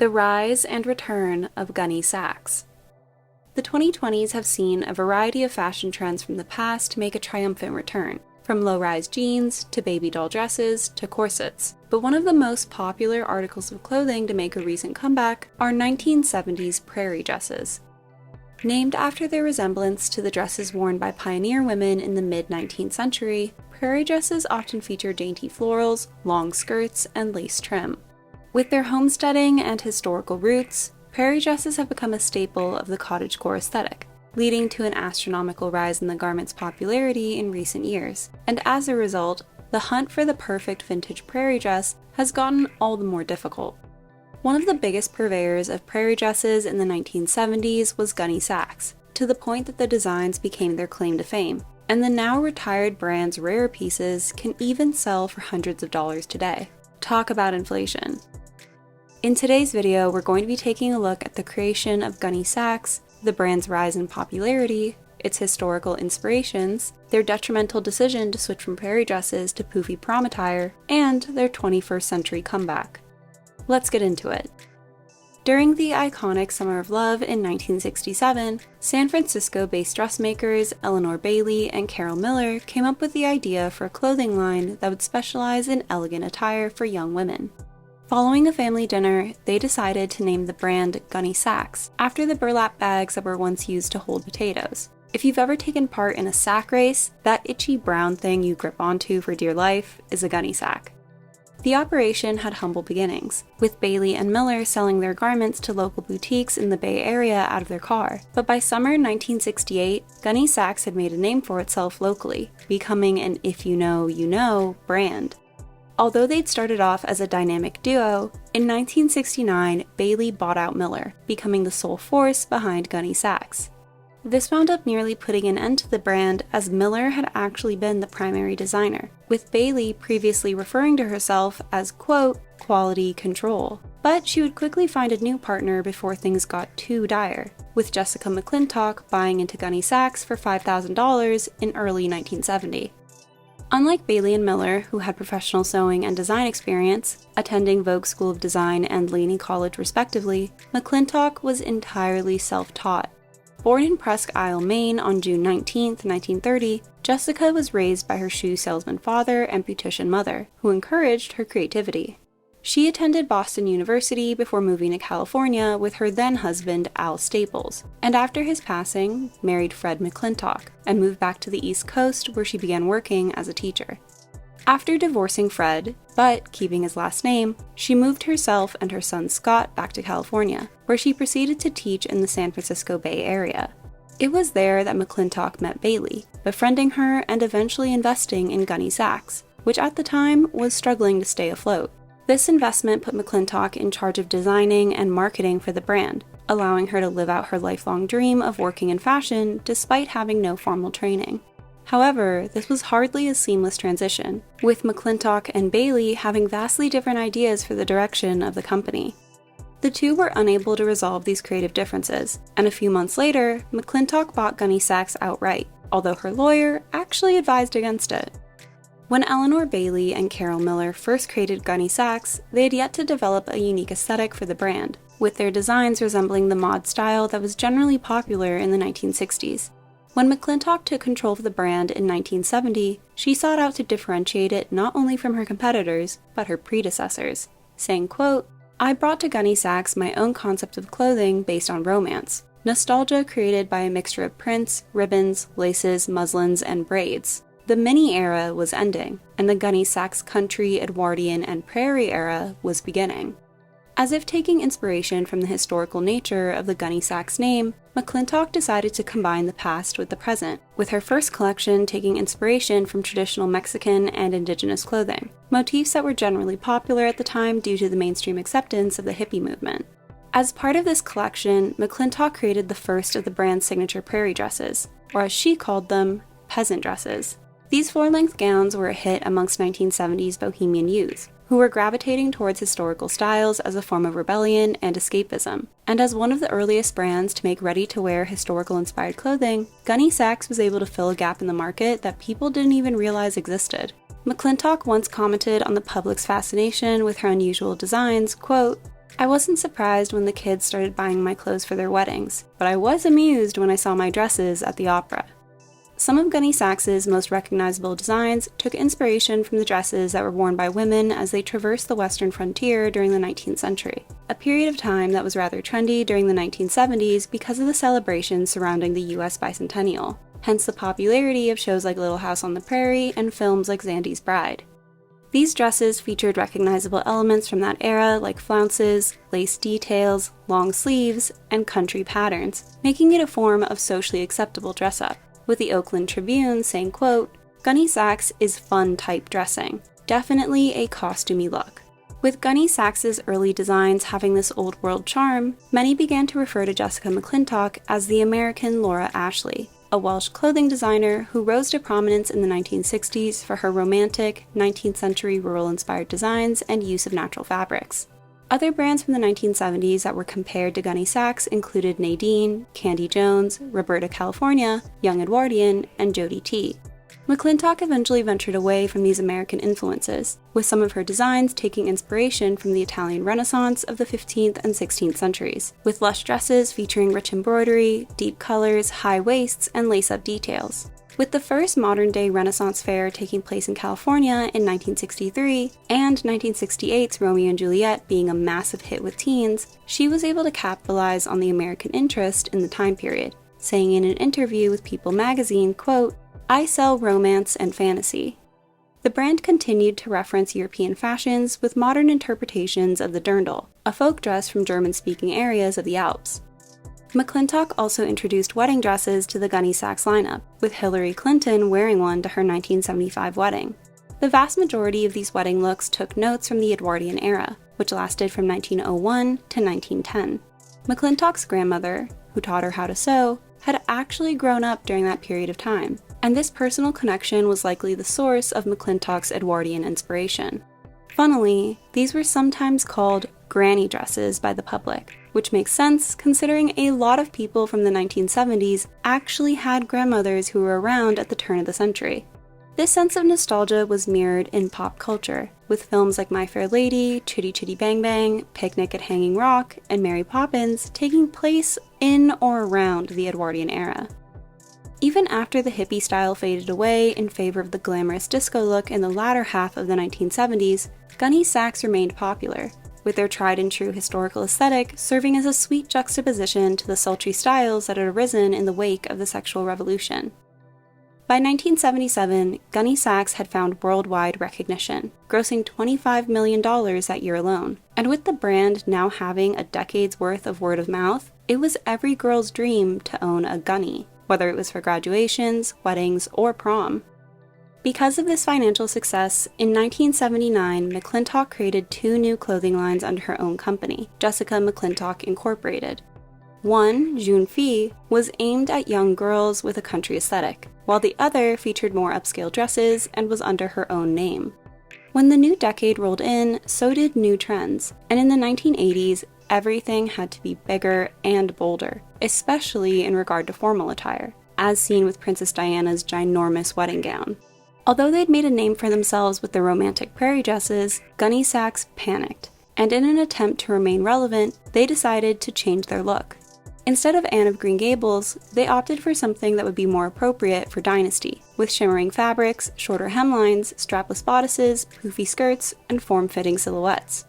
The rise and return of gunny sacks. The 2020s have seen a variety of fashion trends from the past make a triumphant return, from low-rise jeans to baby doll dresses to corsets. But one of the most popular articles of clothing to make a recent comeback are 1970s prairie dresses. Named after their resemblance to the dresses worn by pioneer women in the mid-19th century, prairie dresses often feature dainty florals, long skirts, and lace trim. With their homesteading and historical roots, prairie dresses have become a staple of the cottagecore aesthetic, leading to an astronomical rise in the garment's popularity in recent years. And as a result, the hunt for the perfect vintage prairie dress has gotten all the more difficult. One of the biggest purveyors of prairie dresses in the 1970s was gunny sacks, to the point that the designs became their claim to fame, and the now retired brand's rare pieces can even sell for hundreds of dollars today. Talk about inflation. In today's video, we're going to be taking a look at the creation of gunny sacks, the brand's rise in popularity, its historical inspirations, their detrimental decision to switch from prairie dresses to poofy prom attire, and their 21st century comeback. Let's get into it. During the iconic Summer of Love in 1967, San Francisco-based dressmakers Eleanor Bailey and Carol Miller came up with the idea for a clothing line that would specialize in elegant attire for young women. Following a family dinner, they decided to name the brand Gunny Sacks, after the burlap bags that were once used to hold potatoes. If you've ever taken part in a sack race, that itchy brown thing you grip onto for dear life is a gunny sack. The operation had humble beginnings, with Bailey and Miller selling their garments to local boutiques in the Bay Area out of their car. But by summer 1968, Gunny Sacks had made a name for itself locally, becoming an if you know, you know brand. Although they'd started off as a dynamic duo, in 1969, Bailey bought out Miller, becoming the sole force behind Gunny Sacks. This wound up nearly putting an end to the brand, as Miller had actually been the primary designer, with Bailey previously referring to herself as, quote, quality control. But she would quickly find a new partner before things got too dire, with Jessica McClintock buying into Gunny Sacks for $5,000 in early 1970. Unlike Bailey and Miller, who had professional sewing and design experience, attending Vogue School of Design and Laney College respectively, McClintock was entirely self-taught. Born in Presque Isle, Maine on June 19, 1930, Jessica was raised by her shoe salesman father and beautician mother, who encouraged her creativity. She attended Boston University before moving to California with her then-husband Al Staples, and after his passing, married Fred McClintock, and moved back to the East Coast where she began working as a teacher. After divorcing Fred, but keeping his last name, she moved herself and her son Scott back to California, where she proceeded to teach in the San Francisco Bay Area. It was there that McClintock met Bailey, befriending her and eventually investing in Gunny Sacks, which at the time was struggling to stay afloat. This investment put McClintock in charge of designing and marketing for the brand, allowing her to live out her lifelong dream of working in fashion despite having no formal training. However, this was hardly a seamless transition, with McClintock and Bailey having vastly different ideas for the direction of the company. The two were unable to resolve these creative differences, and a few months later, McClintock bought Gunny Sacks outright, although her lawyer actually advised against it. When Eleanor Bailey and Carol Miller first created Gunny Sacks, they had yet to develop a unique aesthetic for the brand, with their designs resembling the mod style that was generally popular in the 1960s. When McClintock took control of the brand in 1970, she sought out to differentiate it not only from her competitors, but her predecessors, saying, quote, "I brought to Gunny Sacks my own concept of clothing based on romance, nostalgia created by a mixture of prints, ribbons, laces, muslins, and braids. The mini era was ending, and the Gunny Sacks country, Edwardian, and prairie era was beginning." As if taking inspiration from the historical nature of the Gunny Sacks name, McClintock decided to combine the past with the present, with her first collection taking inspiration from traditional Mexican and indigenous clothing, motifs that were generally popular at the time due to the mainstream acceptance of the hippie movement. As part of this collection, McClintock created the first of the brand's signature prairie dresses, or as she called them, peasant dresses. These floor-length gowns were a hit amongst 1970s bohemian youth, who were gravitating towards historical styles as a form of rebellion and escapism. And as one of the earliest brands to make ready-to-wear historical-inspired clothing, Gunny Sacks was able to fill a gap in the market that people didn't even realize existed. McClintock once commented on the public's fascination with her unusual designs, quote, I wasn't surprised when the kids started buying my clothes for their weddings, but I was amused when I saw my dresses at the opera. Some of Gunne Sax's most recognizable designs took inspiration from the dresses that were worn by women as they traversed the western frontier during the 19th century, a period of time that was rather trendy during the 1970s because of the celebrations surrounding the US bicentennial, hence the popularity of shows like Little House on the Prairie and films like Zandy's Bride. These dresses featured recognizable elements from that era like flounces, lace details, long sleeves, and country patterns, making it a form of socially acceptable dress-up, with the Oakland Tribune saying, quote, "Gunne Sax is fun type dressing, definitely a costumey look." With Gunne Sax's early designs having this old world charm, many began to refer to Jessica McClintock as the American Laura Ashley, a Welsh clothing designer who rose to prominence in the 1960s for her romantic, 19th century rural-inspired designs and use of natural fabrics. Other brands from the 1970s that were compared to Gunne Sax included Nadine, Candy Jones, Roberta California, Young Edwardian, and Jody T. McClintock eventually ventured away from these American influences, with some of her designs taking inspiration from the Italian Renaissance of the 15th and 16th centuries, with lush dresses featuring rich embroidery, deep colors, high waists, and lace-up details. With the first modern-day Renaissance fair taking place in California in 1963, and 1968's Romeo and Juliet being a massive hit with teens, she was able to capitalize on the American interest in the time period, saying in an interview with People magazine, quote, "I sell romance and fantasy." The brand continued to reference European fashions with modern interpretations of the dirndl, a folk dress from German-speaking areas of the Alps. McClintock also introduced wedding dresses to the Gunne Sax lineup, with Hillary Clinton wearing one to her 1975 wedding. The vast majority of these wedding looks took notes from the Edwardian era, which lasted from 1901 to 1910. McClintock's grandmother, who taught her how to sew, had actually grown up during that period of time, and this personal connection was likely the source of McClintock's Edwardian inspiration. Funnily, these were sometimes called granny dresses by the public, which makes sense considering a lot of people from the 1970s actually had grandmothers who were around at the turn of the century. This sense of nostalgia was mirrored in pop culture, with films like My Fair Lady, Chitty Chitty Bang Bang, Picnic at Hanging Rock, and Mary Poppins taking place in or around the Edwardian era. Even after the hippie style faded away in favor of the glamorous disco look in the latter half of the 1970s, Gunne Sax remained popular, with their tried-and-true historical aesthetic serving as a sweet juxtaposition to the sultry styles that had arisen in the wake of the sexual revolution. By 1977, Gunne Sax had found worldwide recognition, grossing $25 million that year alone, and with the brand now having a decade's worth of word of mouth, it was every girl's dream to own a gunny, whether it was for graduations, weddings, or prom. Because of this financial success, in 1979, McClintock created two new clothing lines under her own company, Jessica McClintock Incorporated. One, Jeune Fille, was aimed at young girls with a country aesthetic, while the other featured more upscale dresses and was under her own name. When the new decade rolled in, so did new trends, and in the 1980s, everything had to be bigger and bolder, especially in regard to formal attire, as seen with Princess Diana's ginormous wedding gown. Although they'd made a name for themselves with their romantic prairie dresses, Gunne Sax panicked, and in an attempt to remain relevant, they decided to change their look. Instead of Anne of Green Gables, they opted for something that would be more appropriate for Dynasty, with shimmering fabrics, shorter hemlines, strapless bodices, poofy skirts, and form-fitting silhouettes.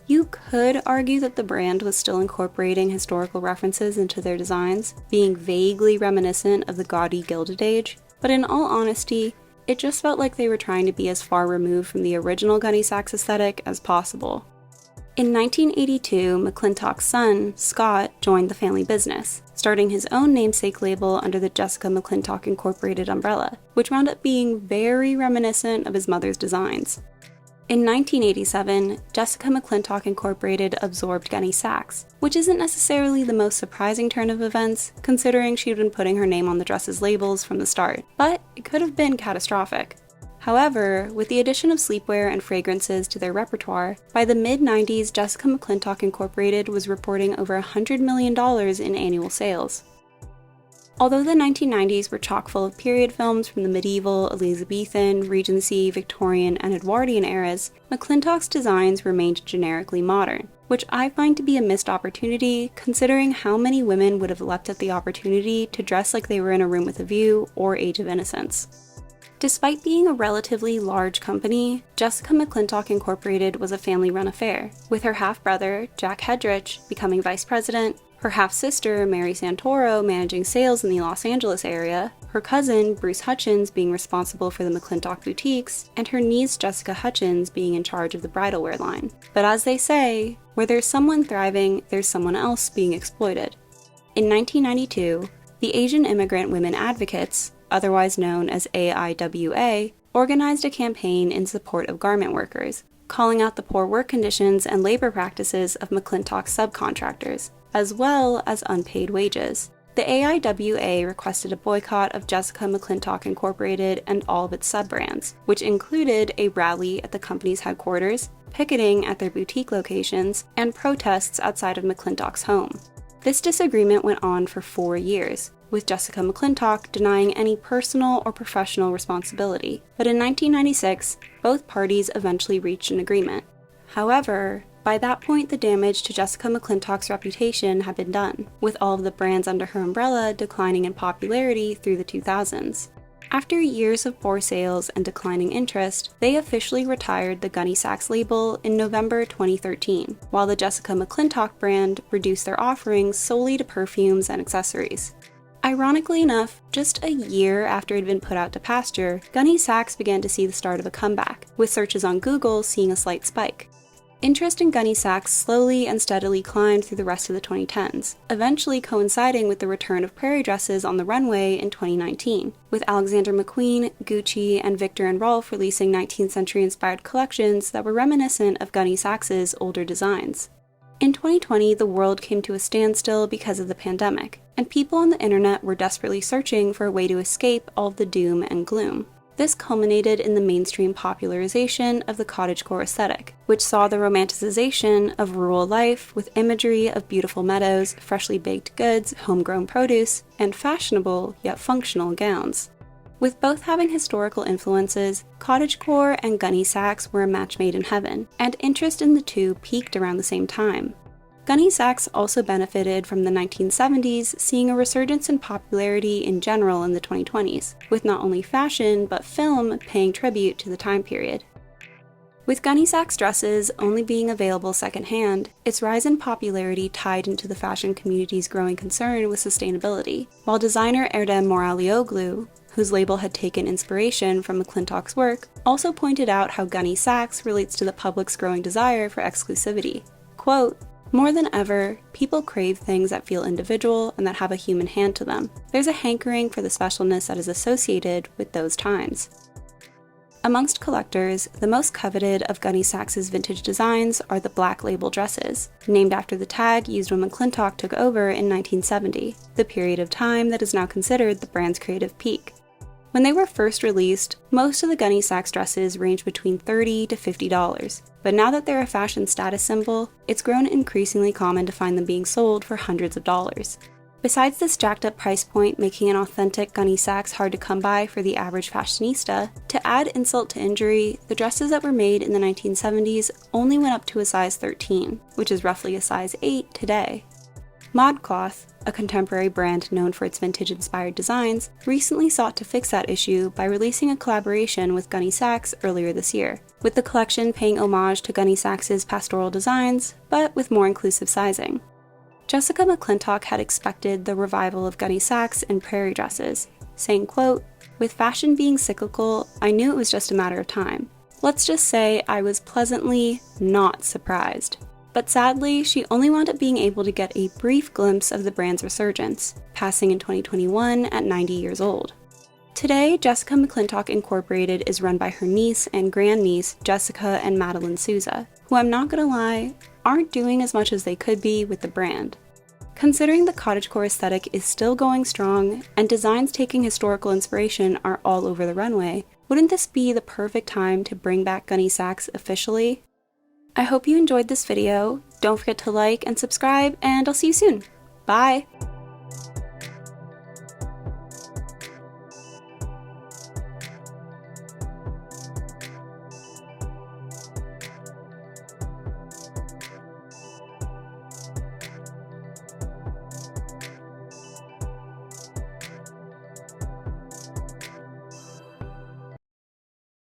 You could argue that the brand was still incorporating historical references into their designs, being vaguely reminiscent of the gaudy Gilded Age, but in all honesty, it just felt like they were trying to be as far removed from the original Gunne Sax aesthetic as possible. In 1982, McClintock's son, Scott, joined the family business, starting his own namesake label under the Jessica McClintock Incorporated umbrella, which wound up being very reminiscent of his mother's designs. In 1987, Jessica McClintock Incorporated absorbed Gunne Sax, which isn't necessarily the most surprising turn of events, considering she'd been putting her name on the dress's labels from the start, but it could have been catastrophic. However, with the addition of sleepwear and fragrances to their repertoire, by the mid-90s, Jessica McClintock Incorporated was reporting over $100 million in annual sales. Although the 1990s were chock full of period films from the medieval, Elizabethan, Regency, Victorian, and Edwardian eras, McClintock's designs remained generically modern, which I find to be a missed opportunity considering how many women would have leapt at the opportunity to dress like they were in A Room with a View or Age of Innocence. Despite being a relatively large company, Jessica McClintock Incorporated was a family-run affair, with her half-brother, Jack Hedrich, becoming vice president, her half-sister, Mary Santoro, managing sales in the Los Angeles area, her cousin, Bruce Hutchins, being responsible for the McClintock boutiques, and her niece, Jessica Hutchins, being in charge of the bridal wear line. But as they say, where there's someone thriving, there's someone else being exploited. In 1992, the Asian Immigrant Women Advocates, otherwise known as aalyiah, organized a campaign in support of garment workers, calling out the poor work conditions and labor practices of McClintock's subcontractors, as well as unpaid wages. The aalyiah requested a boycott of Jessica McClintock Incorporated and all of its sub-brands, which included a rally at the company's headquarters, picketing at their boutique locations, and protests outside of McClintock's home. This disagreement went on for 4 years, with Jessica McClintock denying any personal or professional responsibility. But in 1996, both parties eventually reached an agreement. However, by that point the damage to Jessica McClintock's reputation had been done, with all of the brands under her umbrella declining in popularity through the 2000s. After years of poor sales and declining interest, they officially retired the Gunne Sax label in November 2013, while the Jessica McClintock brand reduced their offerings solely to perfumes and accessories. Ironically enough, just a year after it had been put out to pasture, Gunne Sax began to see the start of a comeback, with searches on Google seeing a slight spike. Interest in Gunne Sax slowly and steadily climbed through the rest of the 2010s, eventually coinciding with the return of prairie dresses on the runway in 2019, with Alexander McQueen, Gucci, and Viktor & Rolf releasing 19th century-inspired collections that were reminiscent of Gunne Sax's older designs. In 2020, the world came to a standstill because of the pandemic, and people on the internet were desperately searching for a way to escape all of the doom and gloom. This culminated in the mainstream popularization of the cottagecore aesthetic, which saw the romanticization of rural life with imagery of beautiful meadows, freshly baked goods, homegrown produce, and fashionable yet functional gowns. With both having historical influences, cottagecore and Gunne Sax were a match made in heaven, and interest in the two peaked around the same time. Gunne Sax also benefited from the 1970s seeing a resurgence in popularity in general in the 2020s, with not only fashion but film paying tribute to the time period. With Gunne Sax dresses only being available secondhand, its rise in popularity tied into the fashion community's growing concern with sustainability, while designer Erdem Moralioglu, whose label had taken inspiration from McClintock's work, also pointed out how Gunne Sax relates to the public's growing desire for exclusivity. Quote, "More than ever, people crave things that feel individual and that have a human hand to them. There's a hankering for the specialness that is associated with those times." Amongst collectors, the most coveted of Gunne Sax's vintage designs are the black label dresses, named after the tag used when McClintock took over in 1970, the period of time that is now considered the brand's creative peak. When they were first released, most of the Gunne Sax dresses ranged between $30 to $50, but now that they're a fashion status symbol, it's grown increasingly common to find them being sold for hundreds of dollars. Besides this jacked up price point making an authentic Gunne Sax hard to come by for the average fashionista, to add insult to injury, the dresses that were made in the 1970s only went up to a size 13, which is roughly a size 8 today. ModCloth, a contemporary brand known for its vintage-inspired designs, recently sought to fix that issue by releasing a collaboration with Gunne Sax earlier this year, with the collection paying homage to Gunne Sax's pastoral designs, but with more inclusive sizing. Jessica McClintock had expected the revival of Gunne Sax in prairie dresses, saying, quote, "With fashion being cyclical, I knew it was just a matter of time. Let's just say I was pleasantly not surprised." But sadly, she only wound up being able to get a brief glimpse of the brand's resurgence, passing in 2021 at 90 years old. Today, Jessica McClintock Incorporated is run by her niece and grandniece, Jessica and Madeline Souza, who I'm not gonna lie, aren't doing as much as they could be with the brand. Considering the cottagecore aesthetic is still going strong, and designs taking historical inspiration are all over the runway, wouldn't this be the perfect time to bring back Gunne Sax officially? I hope you enjoyed this video. Don't forget to like and subscribe, and I'll see you soon. Bye!